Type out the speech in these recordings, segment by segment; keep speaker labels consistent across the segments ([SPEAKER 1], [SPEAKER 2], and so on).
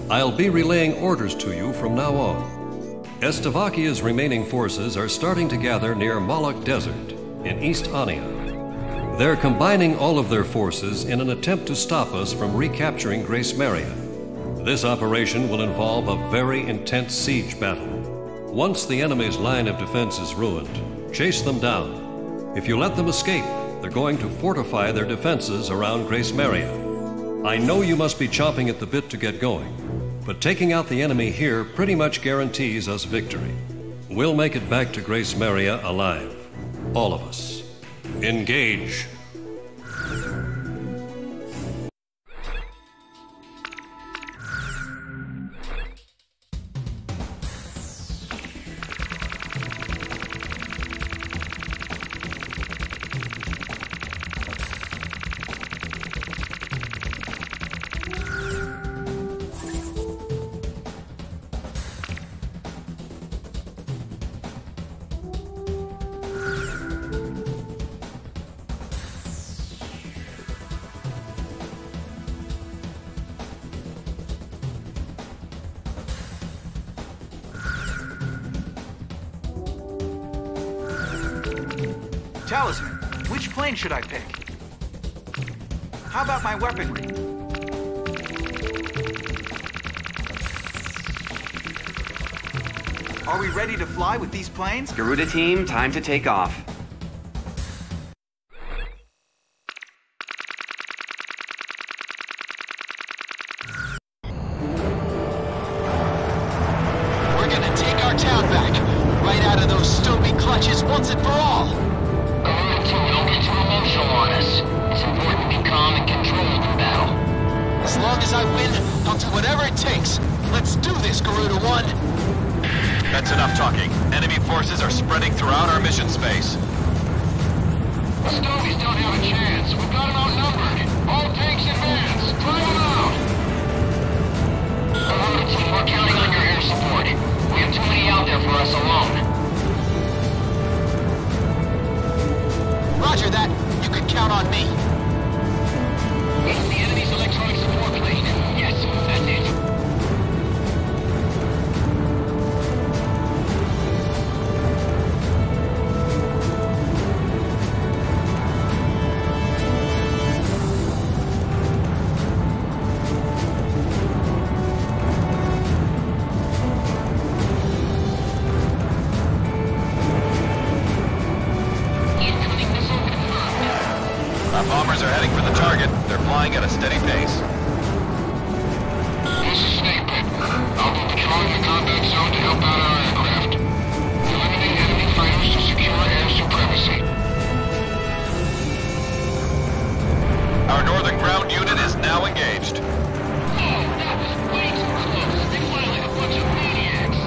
[SPEAKER 1] I'll be relaying orders to you from now on. Estevakia's remaining forces are starting to gather near Moloch Desert in East Ania. They're combining all of their forces in an attempt to stop us from recapturing Grace Maria. This operation will involve a very intense siege battle. Once the enemy's line of defense is ruined, chase them down. If you let them escape, they're going to fortify their defenses around Grace Maria. I know you must be chomping at the bit to get going, but taking out the enemy here pretty much guarantees us victory. We'll make it back to Grace Maria alive. All of us. Engage.
[SPEAKER 2] Talisman, which plane should I pick? How about my weaponry? Are we ready to fly with these planes?
[SPEAKER 3] Garuda team, time to take off.
[SPEAKER 4] We're gonna take our town back, right out of those Stobie clutches once and for all.
[SPEAKER 5] Don't get too emotional on us. It's important to be calm and controlled in battle.
[SPEAKER 4] As long as I win, I'll do whatever it takes. Let's do this, Garuda 1.
[SPEAKER 6] That's enough talking. Enemy forces are spreading throughout our mission space.
[SPEAKER 5] The Stobies don't have a chance. We've got them outnumbered. All tanks and vans. Drive them out. Garuda team, we're counting on your air support. We have too many out there for us alone.
[SPEAKER 4] Roger that. You can count on me.
[SPEAKER 5] It's the enemy's electronic support plane. Yes, that's it.
[SPEAKER 6] Our bombers are heading for the target. They're flying at a steady pace.
[SPEAKER 5] This is Snake Pit. I'll be patrolling the combat zone to help out our aircraft. Eliminate enemy fighters to secure air supremacy.
[SPEAKER 6] Our northern ground unit is now engaged.
[SPEAKER 5] Oh, that was way too close. They fly like a bunch of maniacs.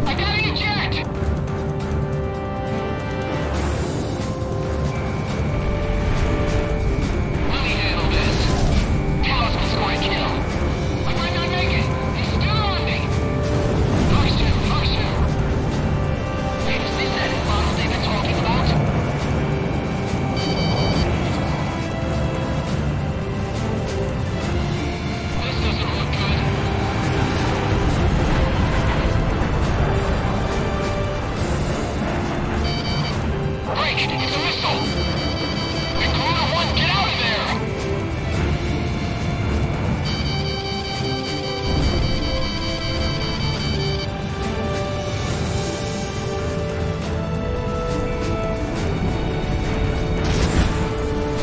[SPEAKER 5] I got an eject! Let me handle this. Talisman's going to kill. I might not make it. He's still on me. First two. Wait, is this that model they've been talking about? This doesn't look good. Break! It's a missile! Garuda 1, get out of there!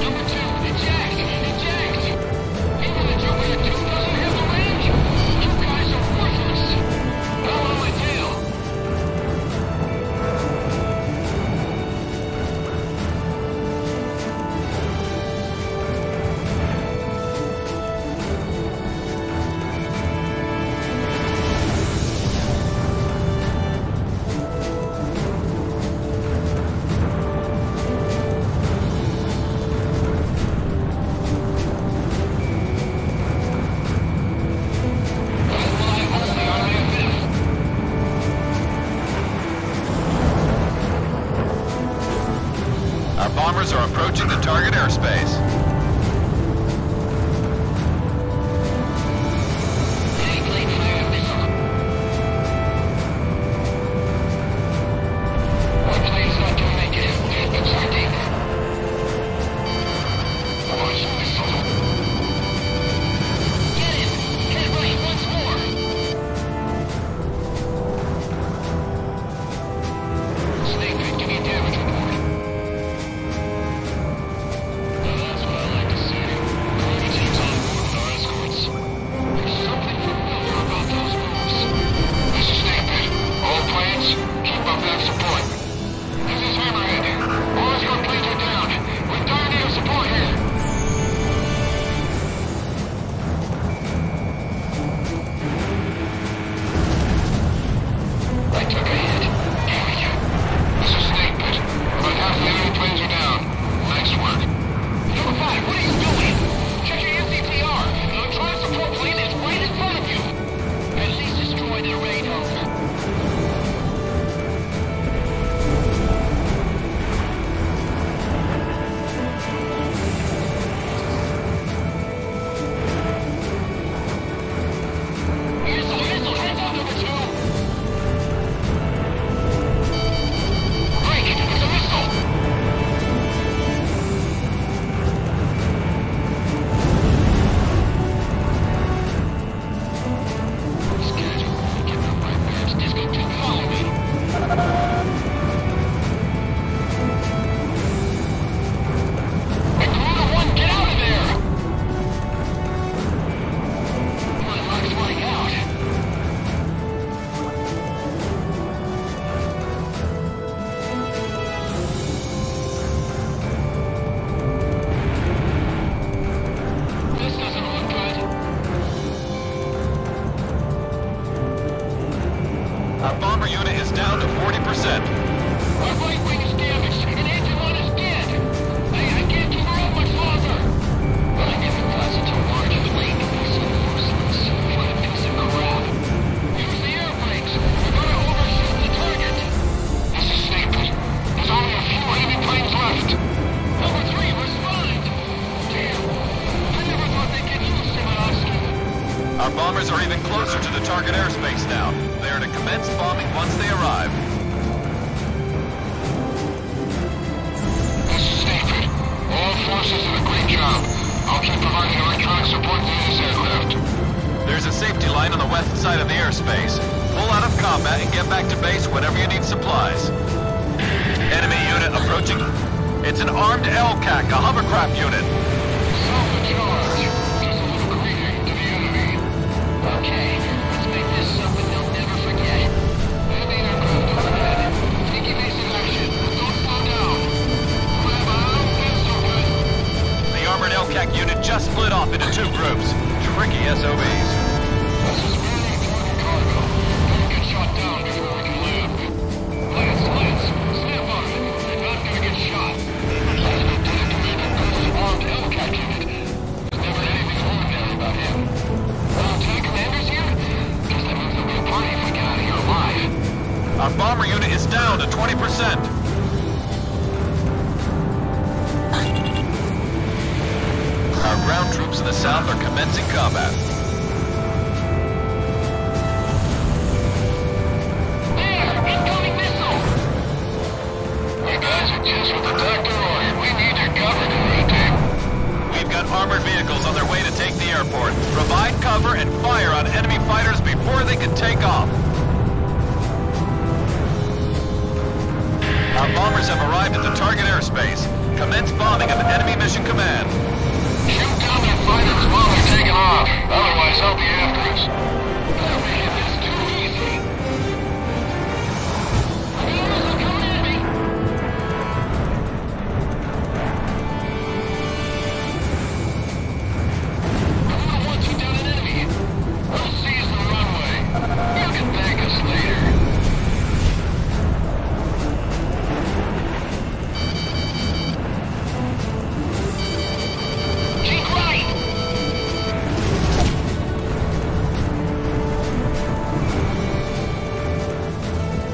[SPEAKER 5] Number 2, eject! Even the Jupiter 2 doesn't have the range! You guys are worthless! Go on my tail!
[SPEAKER 6] Our bombers are approaching the target airspace. west side of the airspace. Pull out of combat and get back to base whenever you need supplies. Enemy unit approaching. It's an armed LCAC, a hovercraft unit.
[SPEAKER 5] Self-charge. Just a little greeting to the enemy. Okay, let's make this something they'll never forget. Enemy aircraft overhead. Take evasive action. Don't slow down. Grab out. That's so good.
[SPEAKER 6] The armored LCAC unit just split off into two groups. Tricky SOBs.
[SPEAKER 5] This is really important cargo. Don't get shot down before we can land. Lance, snap on it. You're not gonna get shot. Lieutenant Commander Gun's armed LCAC unit. There's never anything ordinary about him. Lieutenant Commander's here? Guess that means there'll be a party if we get out of here alive.
[SPEAKER 6] Our bomber unit is down to 20%. Our ground troops in the south are commencing combat.
[SPEAKER 5] There! Incoming missile! You guys are just what the doctor ordered. We need your cover, Commander.
[SPEAKER 6] We've got armored vehicles on their way to take the airport. Provide cover and fire on enemy fighters before they can take off. Our bombers have arrived at the target airspace. Commence bombing of enemy mission command.
[SPEAKER 5] Shoot down their fighters while they're taking off. Otherwise, they'll be after us. They'll be hitting us too easy. Fighters are coming at me. I'm gonna want you down an enemy. We'll seize the runway. You can thank us later. Keep right!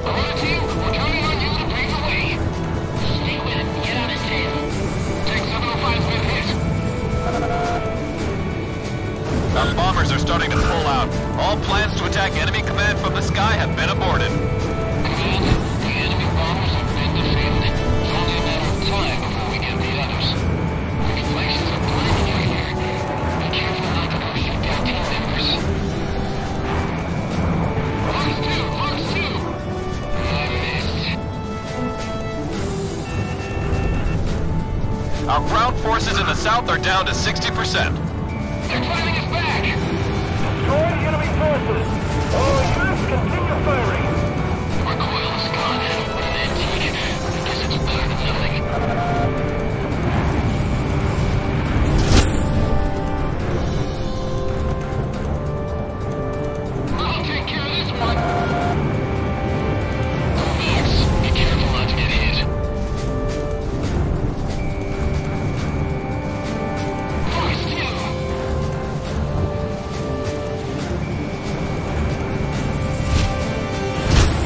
[SPEAKER 5] Alright, team, we're counting on you to pave the way. Stay with it, get out of tail. Take 705's been hit.
[SPEAKER 6] Our bombers are starting to pull out. All plans to attack enemy command from the sky have been aborted.
[SPEAKER 5] Command, the enemy bombers have been defeated. It's only a matter of time before we get the others. Regulations are blinding you here. Be careful not to go shoot down team members. Lars 2! I missed.
[SPEAKER 6] Our ground forces in the south are down to 60%.
[SPEAKER 5] They're driving us back!
[SPEAKER 7] Destroy enemy forces! All units continue firing!
[SPEAKER 5] The recoil is gone. What an antique. I guess it's better than nothing. I'll take care of this one. Max, be careful not to get hit. Lars 2!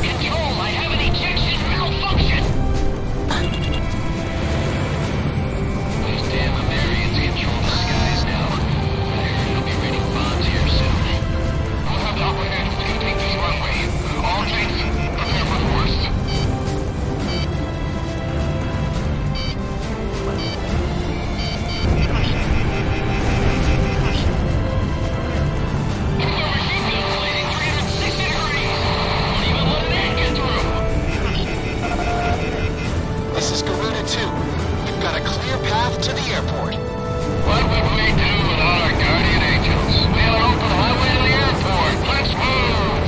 [SPEAKER 5] Control, I have an ejection malfunction! Those damn Americans control the skies now. I heard they'll be raining bombs here soon. We'll have to operate if we can take this runway. All tanks, prepare for the worst. Machine gun relating 360 degrees! Won't even let an ant get through!
[SPEAKER 4] This is Garuda 2. We've got a clear path to the airport.
[SPEAKER 5] What would we do without our guardian angels? We have an open highway to the airport. Let's move!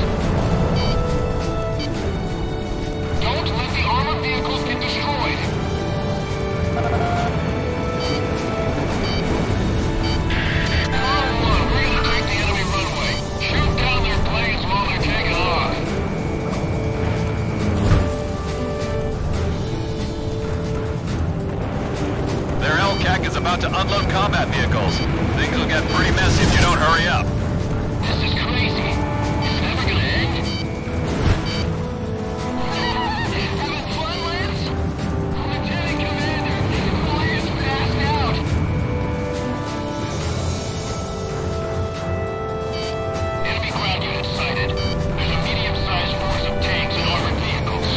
[SPEAKER 5] Don't let the armored vehicles get destroyed. Column 1, we're gonna take the enemy runway. Shoot down their planes while they're taking off.
[SPEAKER 6] Their LCAC is about to unload combat vehicles. Things will get pretty messy if you don't hurry up.
[SPEAKER 5] This is crazy. It's never gonna end. Having fun, Lance? Lieutenant Commander, Warrior's passed out. Enemy ground unit sighted. There's a medium-sized force of tanks and armored vehicles.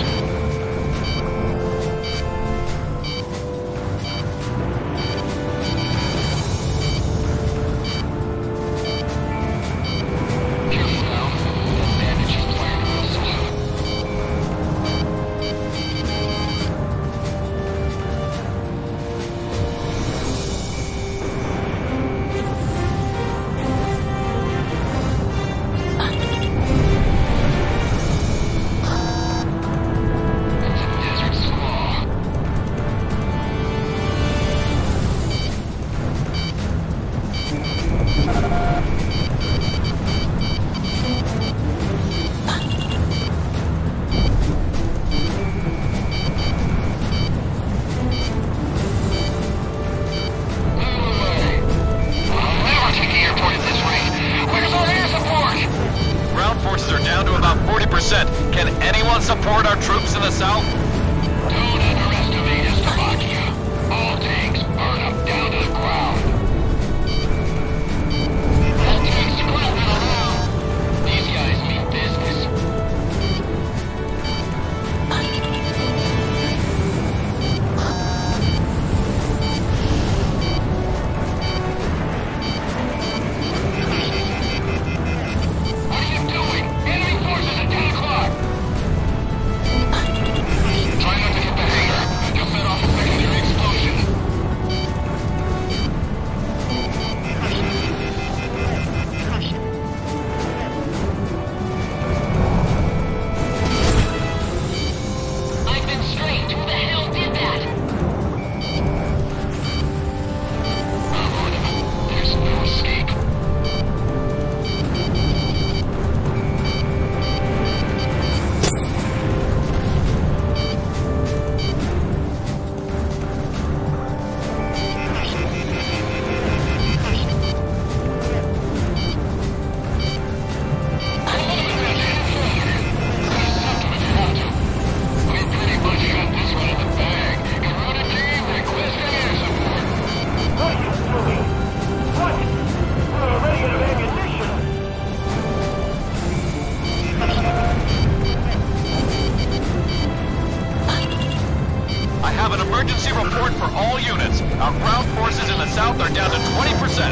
[SPEAKER 6] Emergency report for all units. Our ground forces in the south are down to 20%.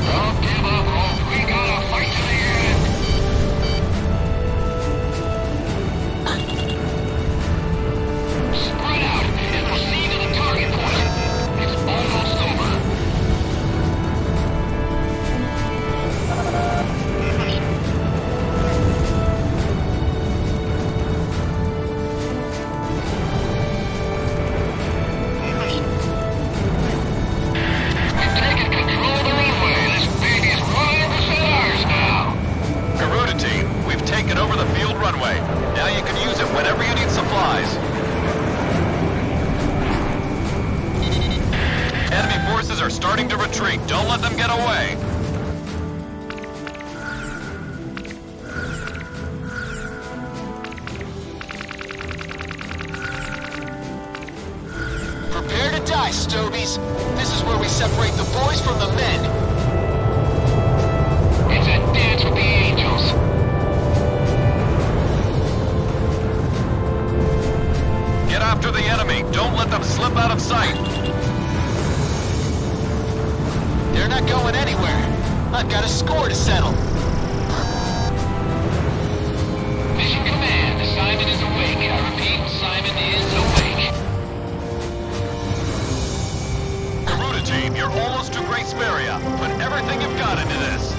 [SPEAKER 5] Don't give up, Hope. We gotta fight to the end. Spread out and proceed to the target point. It's almost over. We've taken control of the runway. This baby's 100% ours now.
[SPEAKER 6] Garuda team, we've taken over the field runway. Now you can use it whenever you need supplies. Enemy forces are starting to retreat. Don't let them get away.
[SPEAKER 4] Prepare to die, Stobies. This is where we separate the boys from the men.
[SPEAKER 5] It's a dance with the angels.
[SPEAKER 6] Get after the enemy. Don't let them slip out of sight.
[SPEAKER 4] They're not going anywhere. I've got a score to settle.
[SPEAKER 5] Mission Command, Simon is awake. I repeat, Simon is awake.
[SPEAKER 6] Garuda team, you're almost to Great Sperria. Put everything you've got into this.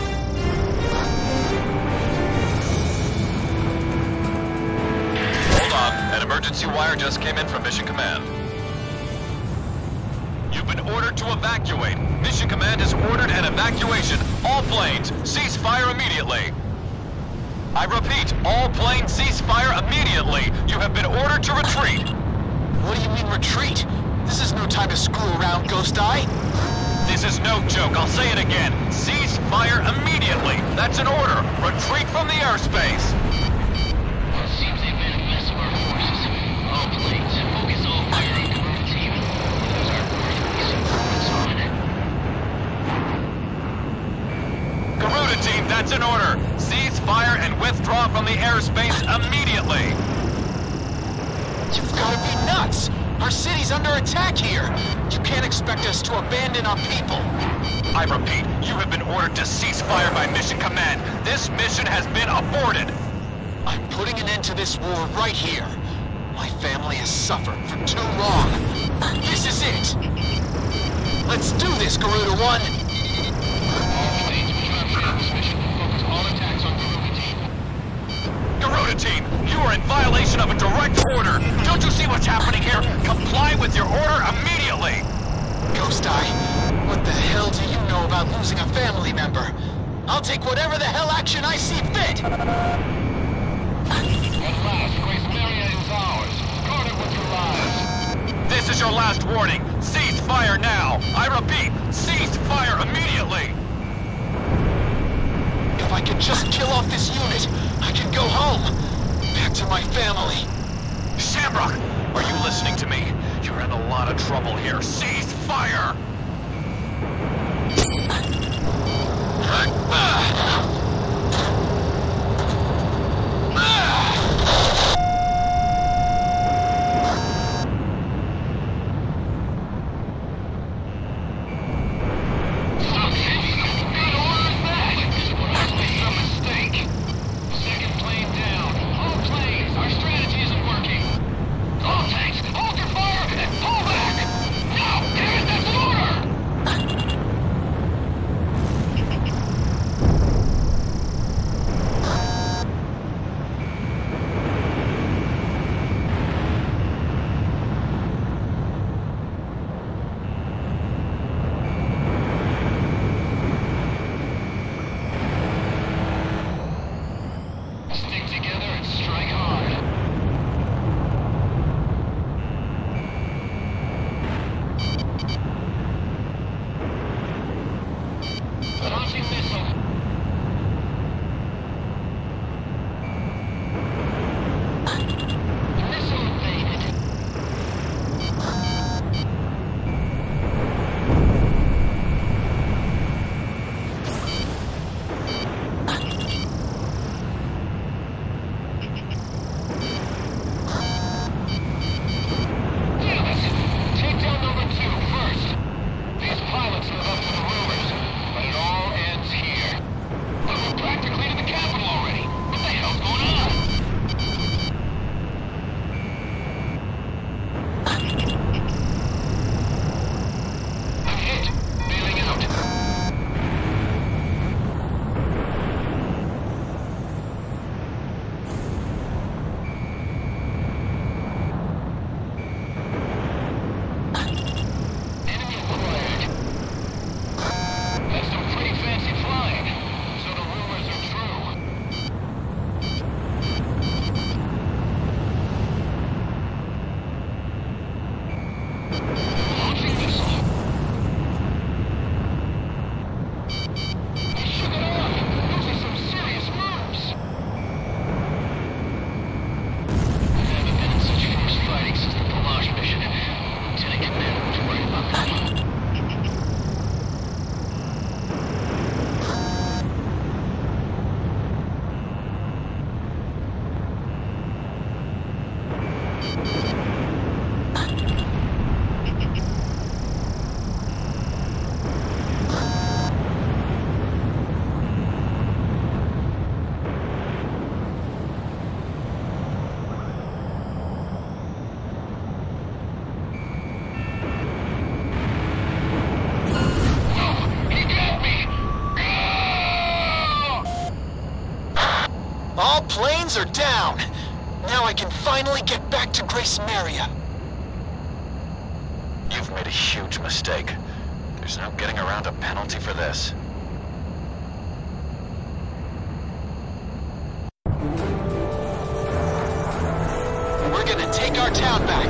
[SPEAKER 6] Hold on. An emergency wire just came in from Mission Command. You've been ordered to evacuate. Mission Command has ordered an evacuation. All planes, cease fire immediately. I repeat, all planes cease fire immediately. You have been ordered to retreat.
[SPEAKER 4] What do you mean retreat? This is no time to screw around, Ghost Eye.
[SPEAKER 6] This is no joke. I'll say it again. Cease fire immediately. That's an order. Retreat from the airspace.
[SPEAKER 5] Well, it seems they've made a mess of our forces. All planes, focus all fire on Garuda team. Those are northeast movements on.
[SPEAKER 6] Garuda team, that's an order. Cease fire and withdraw from the airspace immediately.
[SPEAKER 4] You've got to be nuts! Our city's under attack here! You can't expect us to abandon our people!
[SPEAKER 6] I repeat, you have been ordered to cease fire by Mission Command. This mission has been aborted.
[SPEAKER 4] I'm putting an end to this war right here. My family has suffered for too long. This is it! Let's do this, Garuda One!
[SPEAKER 5] All planes, we try to fail this mission. Focus all attacks on Garuda team.
[SPEAKER 6] Garuda team, you are in violation of a direct order. Don't you see what's happening here? Comply with your order immediately.
[SPEAKER 4] Ghost Eye, what the hell do you know about losing a family member? I'll take whatever the hell action I see fit!
[SPEAKER 5] At last, Great Sperria is ours. Guard it with your lives.
[SPEAKER 6] This is your last warning. Cease fire now. I repeat, cease fire immediately.
[SPEAKER 4] If I could just kill off this unit, I could go home. Back to my family.
[SPEAKER 6] Shamrock, are you listening to me? You're in a lot of trouble here. Cease fire!
[SPEAKER 5] All tanks, hold your fire and pull back! Now, damn it, that's an order!
[SPEAKER 4] planes are down. Now I can finally get back to Grace Maria.
[SPEAKER 6] You've made a huge mistake. There's no getting around a penalty for this.
[SPEAKER 4] We're gonna take our town back,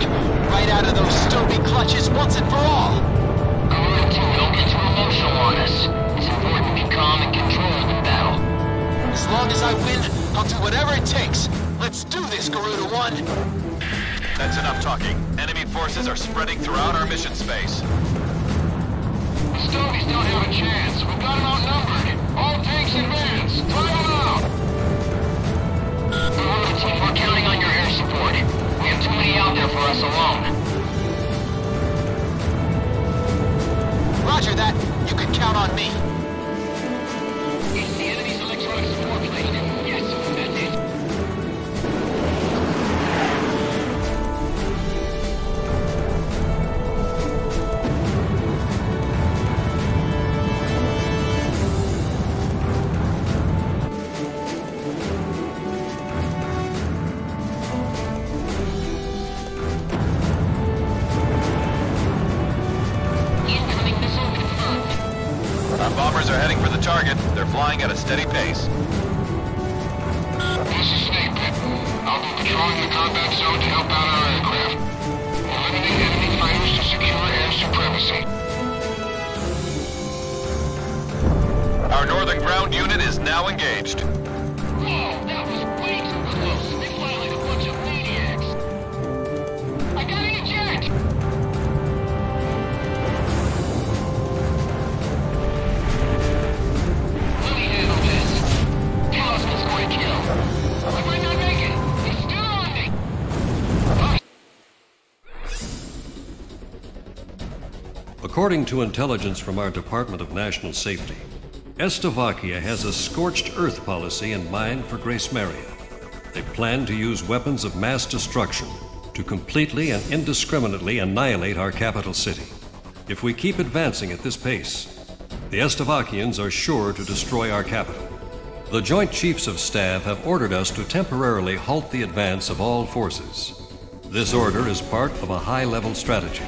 [SPEAKER 4] right out of those Stobie clutches once and for all.
[SPEAKER 5] Garuda 2, don't get too emotional on us. It's important to be calm and controlled in battle.
[SPEAKER 4] As long as I win, I'll do whatever it takes. Let's do this, Garuda 1.
[SPEAKER 6] That's enough talking. Enemy forces are spreading throughout our mission space.
[SPEAKER 5] The Stobies don't have a chance. We've got them outnumbered. All tanks advance. Drive them out. Garuda 2, we're counting on your air support. We have too many out there for us alone.
[SPEAKER 4] Roger that. You can count on me.
[SPEAKER 5] It's the enemy's electronic support plane. Yes, that's it.
[SPEAKER 6] Our bombers are heading for the target. They're flying at a steady pace.
[SPEAKER 5] This is Snake Pit. I'll be patrolling the combat zone to help out our aircraft. Eliminate enemy fighters to secure air supremacy.
[SPEAKER 6] Our northern ground unit is now engaged.
[SPEAKER 5] Whoa, that was way too close. They fly like a bunch of maniacs. I got an eject! Let me handle this. Talisman's going to kill. I might not make it. He's still on me.
[SPEAKER 1] According to intelligence from our Department of National Safety, Slovakia has a scorched earth policy in mind for Grace Maria. They plan to use weapons of mass destruction to completely and indiscriminately annihilate our capital city. If we keep advancing at this pace, the Slovakians are sure to destroy our capital. The Joint Chiefs of Staff have ordered us to temporarily halt the advance of all forces. This order is part of a high-level strategy.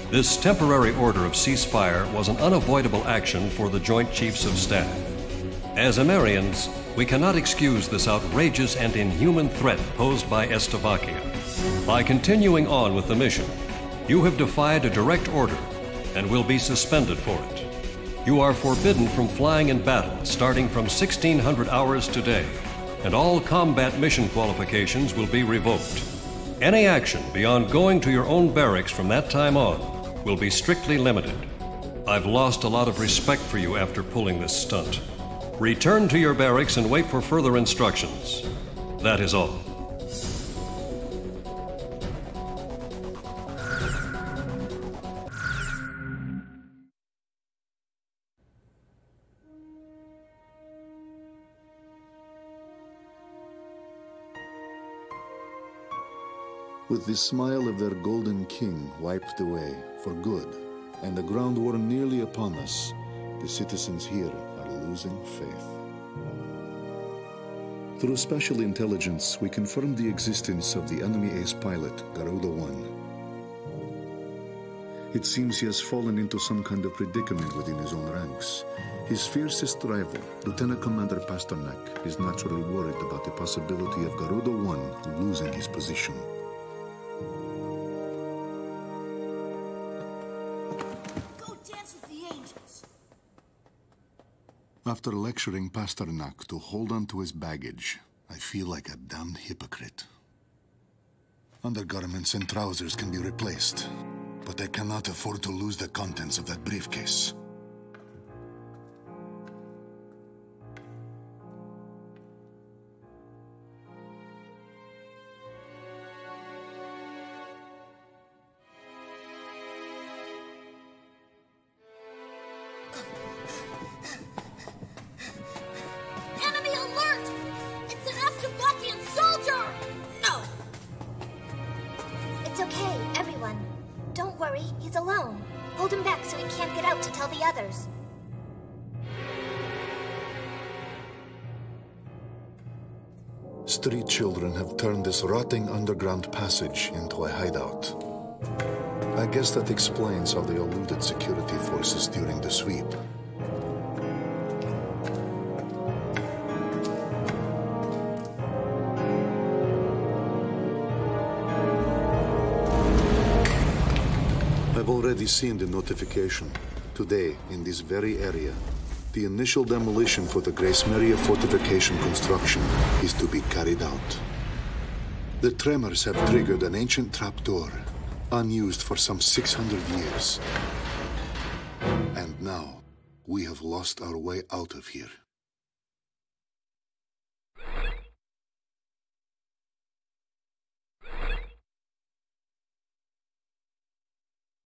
[SPEAKER 1] This temporary order of ceasefire was an unavoidable action for the Joint Chiefs of Staff. As Amerians, we cannot excuse this outrageous and inhuman threat posed by Slovakia. By continuing on with the mission, you have defied a direct order and will be suspended for it. You are forbidden from flying in battle starting from 1600 hours today, and all combat mission qualifications will be revoked. Any action beyond going to your own barracks from that time on will be strictly limited. I've lost a lot of respect for you after pulling this stunt. Return to your barracks and wait for further instructions. That is all.
[SPEAKER 8] With the smile of their golden king wiped away for good, and a ground war nearly upon us, the citizens here are losing faith. Through special intelligence, we confirmed the existence of the enemy ace pilot, Garuda 1. It seems he has fallen into some kind of predicament within his own ranks. His fiercest rival, Lieutenant Commander Pasternak, is naturally worried about the possibility of Garuda 1 losing his position. After lecturing Pasternak to hold on to his baggage, I feel like a damned hypocrite. Undergarments and trousers can be replaced, but I cannot afford to lose the contents of that briefcase. 3 children have turned this rotting underground passage into a hideout. I guess that explains how they eluded security forces during the sweep. I've already seen the notification. Today, in this very area, the initial demolition for the Grace Maria fortification construction is to be carried out. The tremors have triggered an ancient trapdoor, unused for some 600 years. And now, we have lost our way out of here.